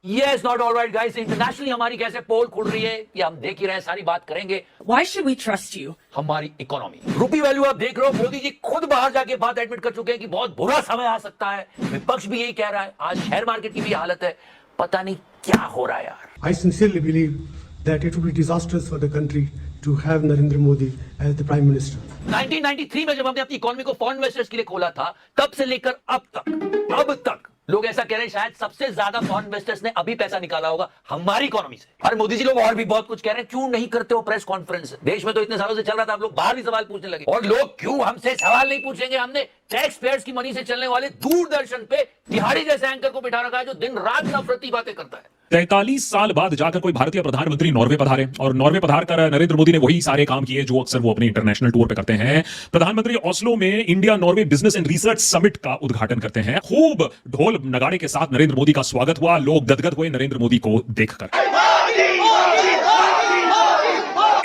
Yes, not all right, guys. Internationally हमारी कैसे पोल खुल रही है ये हम देख ही रहे हैं, सारी बात करेंगे। Why should we trust you? हमारी इकोनॉमी, रुपी वैल्यू आप देख रहे हो। मोदी जी खुद बाहर जाके बात एडमिट कर चुके हैं कि बहुत बुरा समय आ सकता है। विपक्ष भी यही कह रहा है। आज शेयर मार्केट की भी हालत है, पता नहीं क्या हो रहा है यार। I sincerely believe that it would be disastrous for the country to have Narendra Modi as the Prime Minister. 1993 में जब हमने अपनी इकोनॉमी को फॉरेन इन्वेस्टर्स के लिए खोला था, तब से लेकर अब तक लोग ऐसा कह रहे हैं शायद सबसे ज्यादा फॉरेन इन्वेस्टर्स ने अभी पैसा निकाला होगा हमारी इकोनॉमी से। अरे मोदी जी, लोग और भी बहुत कुछ कह रहे हैं, क्यों नहीं करते हो प्रेस कॉन्फ्रेंस? देश में तो इतने सालों से चल रहा था, आप लोग बाहर भी सवाल पूछने लगे। और लोग क्यों हमसे सवाल नहीं पूछेंगे? हमने टैक्स पेयर्स की मनी से चलने वाले दूरदर्शन पे तिहाड़ी जैसे एंकर को बिठा रखा है जो दिन रात नफरती बातें करता है। 43 साल बाद जाकर कोई भारतीय प्रधानमंत्री नॉर्वे पधारे और नॉर्वे पधार कर नरेंद्र मोदी ने वही सारे काम किए जो अक्सर वो अपने इंटरनेशनल टूर पे करते हैं। प्रधानमंत्री ओस्लो में India Norway business and research summit का उद्घाटन करते हैं। खूब ढोल नगाड़े के साथ नरेंद्र मोदी का स्वागत हुआ। लोग गदगद हुए नरेंद्र मोदी को देखकर।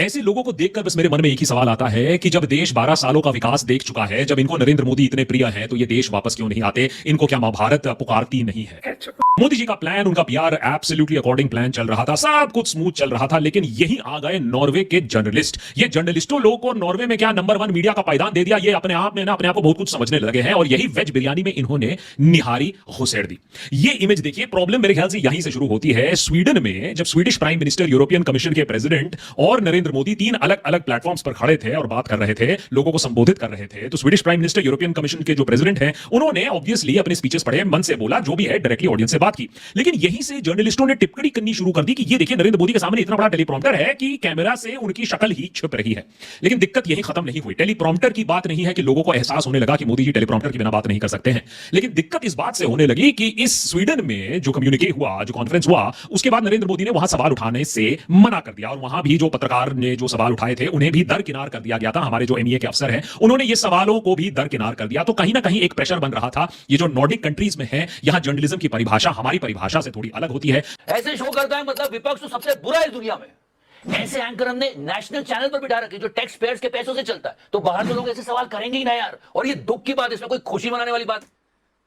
ऐसे लोगों को देखकर बस मेरे मन में एक ही सवाल आता है कि जब देश 12 सालों का विकास देख चुका है, जब इनको नरेंद्र मोदी इतने प्रिय हैं, तो ये देश वापस क्यों नहीं आते? इनको क्या महाभारत पुकारती नहीं है? मोदी जी का प्लान, उनका पीआर एब्सोल्युटली अकॉर्डिंग प्लान चल रहा था, सब कुछ स्मूथ चल रहा था। लेकिन यही आ गए नॉर्वे के जर्नलिस्ट। ये जर्नलिस्टों लोगों को नॉर्वे में क्या नंबर 1 मीडिया का पायदान दे दिया। ये अपने आप में ना अपने आप को बहुत कुछ समझने लगे हैं और यही वेज बिरयानी में इन्होंने निहारी घुसेड़ दी। ये इमेज देखिए। प्रॉब्लम मेरे ख्याल से यहीं से शुरू होती है। स्वीडन में जब Swedish prime minister, European commission के प्रेसिडेंट और नरेंद्र मोदी 3 अलग अलग प्लेटफॉर्म्स पर खड़े थे और बात कर रहे थे, लोगों को संबोधित कर रहे थे, तो Swedish prime minister, European commission के जो प्रेसिडेंट हैं, उन्होंने ऑब्वियसली अपने स्पीचेस पढ़े, मन से बोला, जो भी है डायरेक्टली ऑडियंस से बात की। लेकिन यहीं से जर्नलिस्टों ने टिप्पणी करनी शुरू कर दी कि ये देखिए नरेंद्र मोदी के सामने इतना बड़ा टेलीप्रॉम्प्टर है कि कैमरा से उनकी शक्ल ही छुप रही है। लेकिन दिक्कत यही खत्म नहीं हुई। टेलीप्रॉम्प्टर की बात नहीं है कि लोगों को एहसास होने लगा कि मोदी जी टेलीप्रॉम्प्टर के बिना बात नहीं कर सकते हैं। लेकिन दिक्कत इस बात से होने लगी कि इस स्वीडन में जो कम्युनिके हुआ, जो कॉन्फ्रेंस हुआ, उसके बाद नरेंद्र मोदी ने वहां सवाल उठाने से मना कर दिया और वहां भी जो पत्रकार ने जो सवाल उठाए थे उन्हें भी दरकिनार कर दिया गया था। हमारे जो एमईए के अफसर हैं, उन्होंने ये सवालों को भी दरकिनार कर दिया। तो कहीं ना कहीं एक प्रेशर बन रहा था। ये जो नॉर्डिक कंट्रीज में है, यहां जर्नलिज्म की परिभाषा हमारी परिभाषा से थोड़ी अलग होती है। ऐसे शो करता है मतलब विपक्ष तो सबसे बुरा है दुनिया में। ऐसे एंकर हमने नेशनल चैनल पर बिठा रखे जो टैक्स पेयर्स के पैसों से चलता है, तो बाहर तो लोग ऐसे सवाल करेंगे ही ना यार। और ये दुख की बात, इसमें कोई खुशी मनाने वाली बात।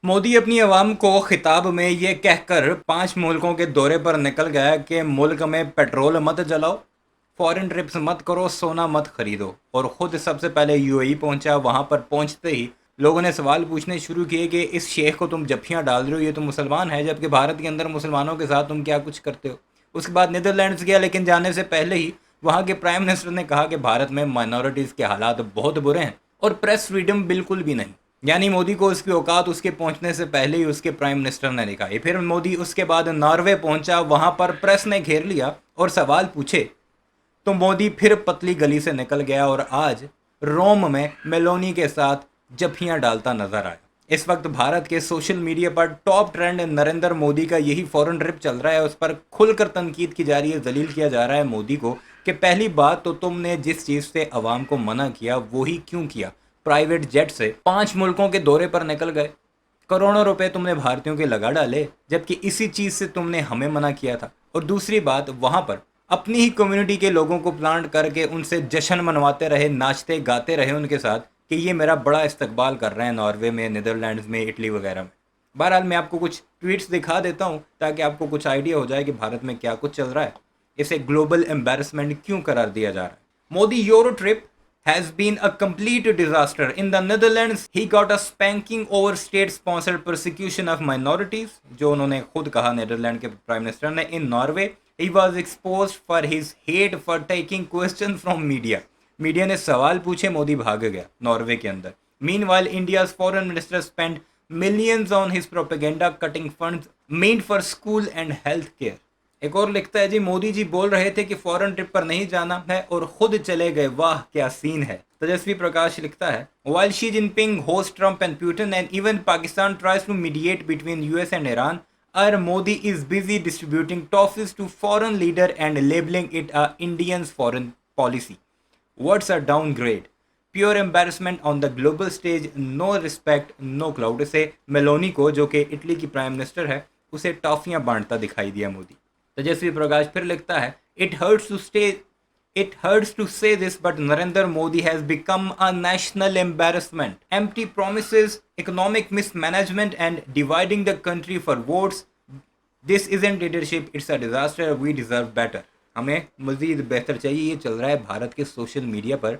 मोदी अपनी आवाम को खिताब में ये कहकर 5 मुल्कों के दौरे पर निकल गया कि मुल्क में पेट्रोल मत जलाओ, फॉरेन ट्रिप्स मत करो, सोना मत खरीदो, और ख़ुद सबसे पहले यूएई पहुंचा। वहां पर पहुंचते ही लोगों ने सवाल पूछने शुरू किए कि इस शेख को तुम जफ्फियाँ डाल रहे हो, ये तो मुसलमान है, जबकि भारत के अंदर मुसलमानों के साथ तुम क्या कुछ करते हो। उसके बाद नीदरलैंड्स गया, लेकिन जाने से पहले ही वहाँ के प्राइम मिनिस्टर ने कहा कि भारत में माइनॉरिटीज़ के हालात बहुत बुरे हैं और प्रेस फ्रीडम बिल्कुल भी नहीं। यानी मोदी को उसकी औकात उसके पहुंचने से पहले ही उसके प्राइम मिनिस्टर ने दिखाई। फिर मोदी उसके बाद नॉर्वे पहुंचा, वहाँ पर प्रेस ने घेर लिया और सवाल पूछे, तो मोदी फिर पतली गली से निकल गया और आज रोम में मेलोनी के साथ जफ्फियाँ डालता नजर आया। इस वक्त भारत के सोशल मीडिया पर टॉप ट्रेंड नरेंद्र मोदी का यही फॉरेन ट्रिप चल रहा है। उस पर खुलकर तनकीद की जा रही है, जलील किया जा रहा है मोदी को कि पहली बात तो तुमने जिस चीज़ से आवाम को मना किया वही क्यों किया। प्राइवेट जेट से 5 मुल्कों के दौरे पर निकल गए, करोड़ों रुपए तुमने भारतीयों के लगा डाले, जबकि इसी चीज़ से तुमने हमें मना किया था। और दूसरी बात, वहाँ पर अपनी ही कम्युनिटी के लोगों को प्लांट करके उनसे जश्न मनवाते रहे, नाचते गाते रहे उनके साथ कि ये मेरा बड़ा इस्तकबाल कर रहे हैं नॉर्वे में, नीदरलैंड्स में, इटली वगैरह में। बहरहाल मैं आपको कुछ ट्वीट्स दिखा देता हूँ ताकि आपको कुछ आइडिया हो जाए कि भारत में क्या कुछ चल रहा है, इसे ग्लोबल एम्बेरसमेंट क्यों करार दिया जा रहा है। Modi euro trip has been a complete disaster. In the Netherlands, he got a spanking over state-sponsored persecution of minorities, जो उन्होंने खुद कहा नीदरलैंड के प्राइम मिनिस्टर ने। In Norway, he was exposed for his hate for taking questions from media. Media ने सवाल पूछे, मोदी भाग गया नॉर्वे के अंदर। Meanwhile, India's foreign minister spent millions on his propaganda, cutting funds meant for school and health care. एक और लिखता है जी, मोदी जी बोल रहे थे कि फॉरेन ट्रिप पर नहीं जाना है और खुद चले गए, वाह क्या सीन है। तेजस्वी प्रकाश लिखता है, while Xi Jinping hosts Trump and Putin and even Pakistan tries to mediate between US and Iran, our Modi is busy distributing toffees to foreign leader and labeling it a Indian's foreign policy. What's a downgrade? Pure embarrassment on the global stage, no respect, no clout। इसे Meloni को, जो कि Italy की prime minister है, उसे टॉफियां बांटता दिखाई दिया मोदी। तेजस्वी प्रकाश फिर लिखता है, It hurts to say this, but Narendra Modi has become a national embarrassment. Empty promises, economic mismanagement, and dividing the country for votes this isn't leadership, it's a disaster, we deserve better. हमें मजीद बेहतर चाहिए। ये चल रहा है भारत के social media पर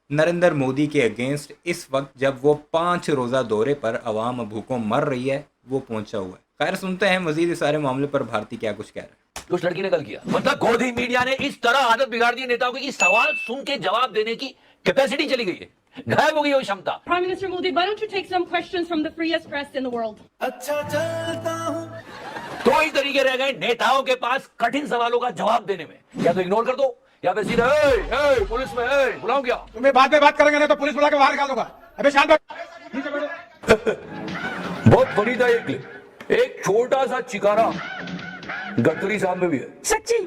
नरेंद्र मोदी के अगेंस्ट इस वक्त जब वो 5 रोज़ा दौरे पर अवाम भूखों मर रही है, वो पहुंचा हुआ है। खैर सुनते हैं मजीद इस सारे मामले पर भारती क्या कुछ कह रहा है। उस लड़की ने कल किया, मतलब गोदी मीडिया ने इस तरह आदत बिगाड़ दी नेताओं की कि सवाल सुन के जवाब देने की कैपेसिटी चली गई है, गायब हो गई वो क्षमता। Prime Minister Modi, why don't you take some questions from the freest press in the world? दो ही तरीके रह गए नेताओं के पास कठिन सवालों का जवाब देने में, या तो इग्नोर कर दो या फिर सीधे ए, पुलिस में बुलाऊं क्या? तुम्हें बाद में बात करेंगे ना तो पुलिस बुला के बाहर निकाल दूंगा। अबे शांत बैठ, नीचे बैठो। बहुत फनी था ये क्लिप, एक छोटा सा चिकारा गडकरी साहब में भी है। सच्ची?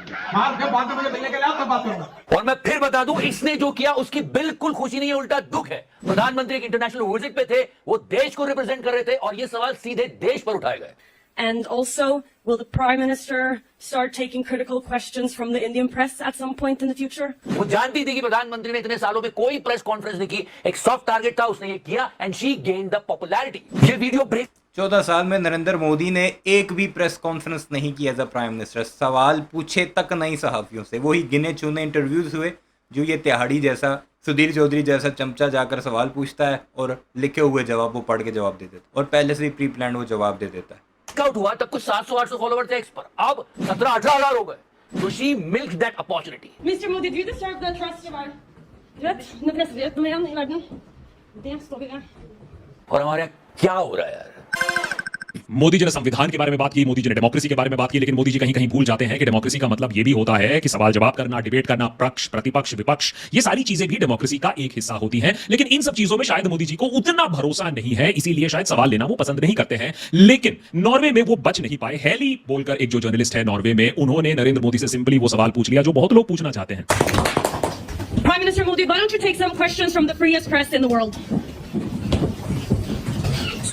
हाँ, जब बाद में मुझे मिलने के लिए आओ तब बात करूंगा। और मैं फिर बता दूं, इसने जो किया उसकी बिल्कुल खुशी नहीं है, उल्टा दुख है। प्रधानमंत्री एक इंटरनेशनल विजिट पे थे, वो देश को रिप्रेजेंट कर रहे थे और ये सवाल सीधे देश पर उठाए गए। And also, will the Prime Minister start taking critical questions from the Indian press at some point in the future? वो जानती थी कि प्रधानमंत्री ने इतने सालों में कोई प्रेस कॉन्फ्रेंस नहीं की, एक सॉफ्ट टारगेट था, उसने ये किया and she gained the popularity. ये वीडियो ब्रेक 14 साल में नरेंद्र मोदी ने एक भी प्रेस कॉन्फ्रेंस नहीं की एज अ प्राइम मिनिस्टर। सवाल पूछे तक नहीं सहाफियों से, वही गिने चुने इंटरव्यूज हुए जो ये तिहाड़ी जैसा, सुधीर चौधरी जैसा चमचा जाकर सवाल पूछता है और लिखे हुए जवाब वो पढ़ के जवाब दे देता है और पहले से ही प्री प्लान वो जवाब दे देता है। आउट हुआ तब कुछ 700-800 फॉलोवर थे एक्स पर, अब 17-18 हजार हो गए। तो she milk that opportunity. Mr. Modi, do you deserve the trust of our... Du vet, när presidenten är i världen. Det står vi där. और हमारे यहाँ क्या हो रहा है यार? मोदी जी ने संविधान के बारे में बात की, मोदी जी ने डेमोक्रेसी के बारे में बात की, लेकिन मोदी जी कहीं कहीं भूल जाते हैं कि डेमोक्रेसी का मतलब यह भी होता है कि सवाल जवाब करना, डिबेट करना, पक्ष प्रतिपक्ष विपक्ष, ये सारी चीजें भी डेमोक्रेसी का एक हिस्सा होती हैं। लेकिन इन सब चीजों में शायद मोदी जी को उतना भरोसा नहीं है, इसीलिए शायद सवाल लेना वो पसंद नहीं करते हैं। लेकिन नॉर्वे में वो बच नहीं पाए। हेली बोलकर एक जो जर्नलिस्ट है नॉर्वे में, उन्होंने नरेंद्र मोदी से सिंपली वो सवाल पूछ लिया जो बहुत लोग पूछना चाहते हैं। Prime Minister Modi, why don't you take some questions from the freest press in the world?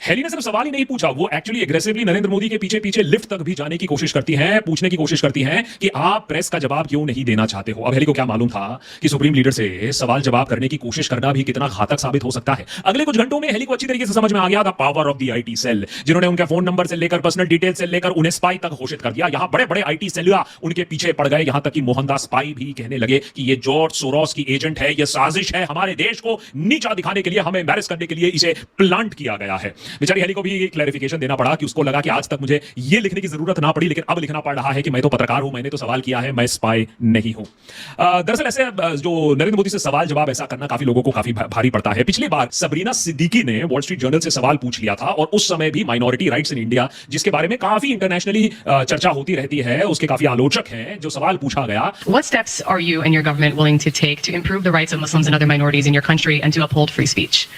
Haley ने सिर्फ सवाल ही नहीं पूछा, वो एक्चुअली एग्रेसिवली नरेंद्र मोदी के पीछे पीछे लिफ्ट तक भी जाने की कोशिश करती हैं, पूछने की कोशिश करती हैं कि आप प्रेस का जवाब क्यों नहीं देना चाहते हो। अब हेली को क्या मालूम था कि सुप्रीम लीडर से सवाल जवाब करने की कोशिश करना भी कितना घातक साबित हो सकता है। अगले कुछ घंटों में हेली को अच्छी तरीके से समझ में आ गया था power of the IT cell, जिन्होंने उनके फोन नंबर से लेकर पर्सनल डिटेल से लेकर उन्हें स्पाई तक घोषित कर दिया। यहां बड़े बड़े आईटी सेल उनके पीछे पड़ गए, यहां तक कि मोहनदास स्पाई भी कहने लगे कि ये जॉर्ज सोरोस की एजेंट है, ये साजिश है, हमारे देश को नीचा दिखाने के लिए, हमें एम्बैरेस करने के लिए इसे प्लांट किया गया है। बेचारी हेली को भी क्लैरिफिकेशन देना पड़ा कि उसको लगा कि आज तक मुझे ये लिखने की जरूरत ना पड़ी, लेकिन अब लिखना पड़ रहा है कि मैं तो पत्रकार हूं, मैंने तो सवाल किया है, मैं स्पाई नहीं हूं। दरअसल ऐसे जो नरेंद्र मोदी से सवाल जवाब ऐसा करना काफी लोगों को काफी भारी पड़ता है। पिछली बार सबरीना सिद्दीकी ने वॉल स्ट्रीट जर्नल से सवाल पूछ लिया था और उस समय भी माइनॉरिटी राइट्स इन इंडिया, जिसके बारे में काफी इंटरनेशनली चर्चा होती रहती है, उसके काफी आलोचक हैं। जो सवाल पूछा गया, What steps are you and your government willing to take to improve the rights of Muslims and other minorities in your country and to uphold free speech?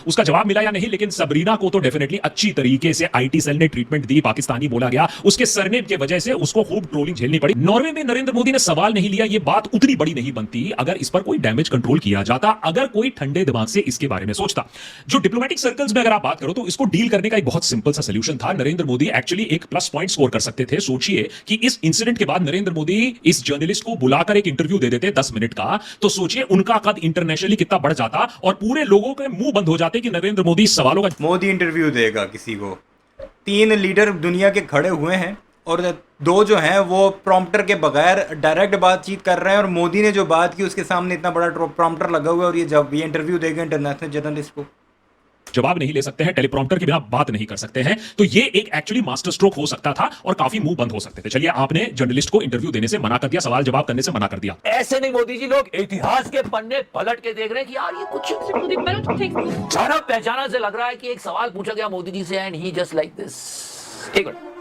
उसका जवाब मिला या नहीं, लेकिन सबरीना को तो डेफिनेटली अच्छी तरीके से आईटी सेल ने ट्रीटमेंट दी, पाकिस्तानी बोला गया, उसके सरनेम की वजह से उसको खूब ट्रोलिंग झेलनी पड़ी। नॉर्वे में नरेंद्र मोदी ने सवाल नहीं लिया, ये बात उतनी बड़ी नहीं बनती अगर इस पर कोई डैमेज कंट्रोल किया जाता, अगर कोई ठंडे दिमाग से इसके बारे में सोचता। जो डिप्लोमेटिक सर्कल्स में अगर आप बात करो तो इसको डील करने का एक बहुत सिंपल सा सोल्यूशन था। नरेंद्र मोदी एक्चुअली एक प्लस पॉइंट स्कोर कर सकते थे। सोचिए कि इस इंसिडेंट के बाद नरेंद्र मोदी इस जर्नलिस्ट को बुलाकर एक इंटरव्यू दे देते 10 मिनट का, तो सोचिए उनका कद इंटरनेशनली कितना बढ़ जाता और पूरे लोगों के मुंह बंद हो जाते कि नरेंद्र मोदी सवालों का। मोदी इंटरव्यू देगा किसी को, 3 लीडर दुनिया के खड़े हुए हैं और 2 जो हैं वो प्रॉम्प्टर के बगैर डायरेक्ट बातचीत कर रहे हैं और मोदी ने जो बात की उसके सामने इतना बड़ा प्रॉम्प्टर लगा हुआ है और ये इंटरव्यू देगा इंटरनेशनल जर्नलिस्ट को। जवाब नहीं ले सकते हैं, टेलीप्रॉम्प्टर के बिना बात नहीं कर सकते हैं, तो ये एक एक्चुअली मास्टर स्ट्रोक हो सकता था और काफी मुंह बंद हो सकते थे। चलिए, आपने जर्नलिस्ट को इंटरव्यू देने से मना कर दिया, सवाल जवाब करने से मना कर दिया। ऐसे नहीं मोदी जी, लोग इतिहास के पन्ने पलट के देख रहे हैं कि यार ये कुछ Mr. Modi, why don't you take some... जाना पहचाना से लग रहा है कि एक सवाल पूछा गया मोदी जी से and he just like this. एक minute,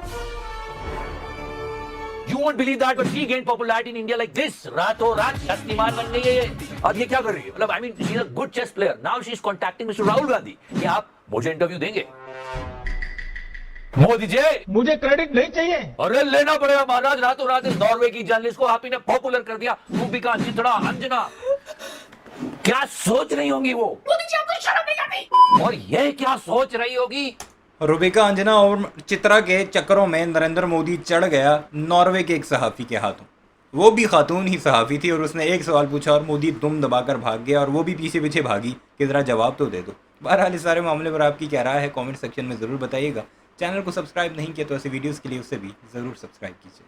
You won't believe that, but she gained popularity in India like this. रातों रात शक्तिमान बन गई है ये। अब ये क्या कर रही है? मतलब I mean, she's a good chess player. Now she's contacting Mr. Rahul Gandhi कि आप मुझे इंटरव्यू देंगे। मोदी जी, मुझे क्रेडिट नहीं चाहिए। अरे लेना पड़ेगा महाराज, रातों रात इस नॉर्वे की जर्नलिस्ट को आप ही ने पॉपुलर कर दिया। रूबिका, चित्रा, अंजना, क्या सोच रही होंगी वो? मोदी जी, आपको शर्म नहीं आती? और ये क्या सोच रही होगी? रूबिका, अंजना और चित्रा के चक्करों में नरेंद्र मोदी चढ़ गया नॉर्वे के एक सहाफ़ी के हाथों। वो भी खातून ही सहाफ़ी थी और उसने एक सवाल पूछा और मोदी दुम दबाकर भाग गया और वो भी पीछे पीछे भागी कि ज़रा जवाब तो दे दो। बहरहाल इस सारे मामले पर आपकी क्या राय है कमेंट सेक्शन में ज़रूर बताइएगा। चैनल को सब्सक्राइब नहीं किया तो ऐसे वीडियोस के लिए उसे भी ज़रूर सब्सक्राइब कीजिए।